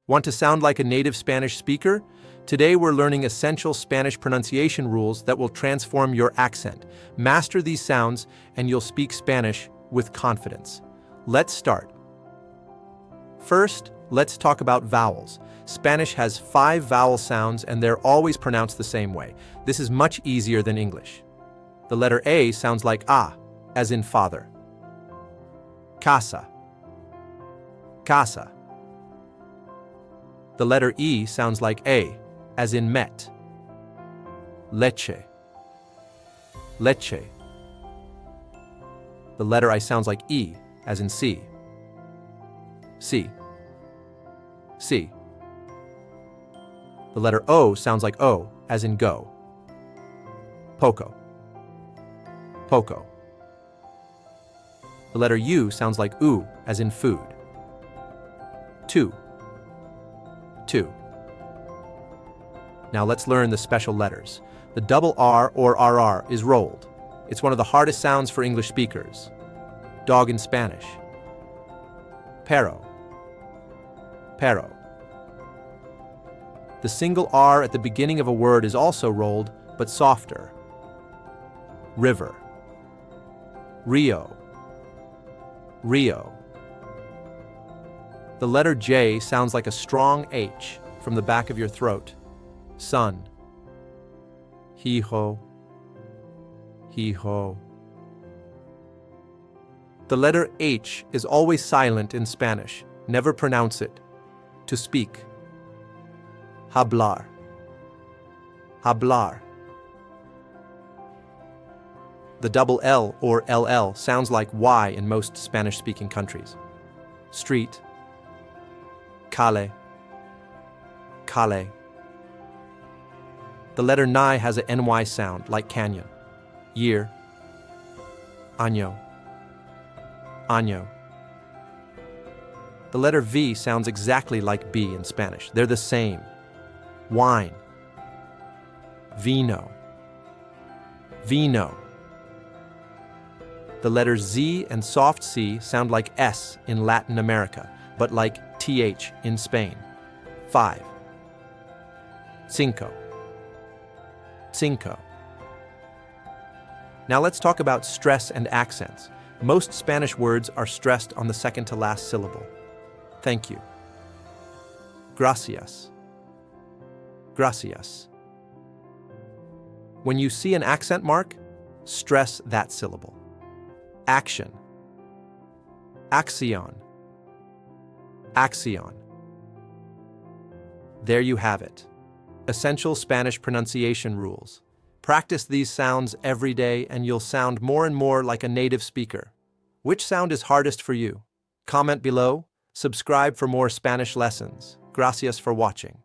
Want to sound like a native Spanish speaker? Today we're learning essential Spanish pronunciation rules that will transform your accent. Master these sounds and you'll speak Spanish with confidence. Let's start. First, let's talk about vowels. Spanish has 5 vowel sounds and they're always pronounced the same way. This is much easier than English. The letter A sounds like A, as in father. Casa. Casa. The letter E sounds like A, as in met. Leche. Leche. The letter I sounds like E, as in see. See. See. The letter O sounds like O, as in go. Poco. Poco. The letter U sounds like U, as in food. Two. Two. Now let's learn the special letters. The double R or RR is rolled. It's one of the hardest sounds for English speakers. Dog in Spanish. Perro. Perro. The single R at the beginning of a word is also rolled, but softer. River. Rio. Rio. The letter J sounds like a strong H from the back of your throat. Son. Hijo. Hijo. The letter H is always silent in Spanish. Never pronounce it. To speak. Hablar. Hablar. The double L or LL sounds like Y in most Spanish-speaking countries. Street. Calle. Calle. The letter NY has a NY sound, like canyon. Year. Año. Año. The letter V sounds exactly like B in Spanish. They're the same. Wine. Vino. Vino. The letters Z and soft C sound like S in Latin America, but like TH in Spain. 5. Cinco. Cinco. Now let's talk about stress and accents. Most Spanish words are stressed on the second to last syllable. Thank you. Gracias. Gracias. When you see an accent mark, stress that syllable. Action. Acción. Acción. There you have it. Essential Spanish pronunciation rules. Practice these sounds every day and you'll sound more and more like a native speaker. Which sound is hardest for you? Comment below. Subscribe for more Spanish lessons. Gracias for watching.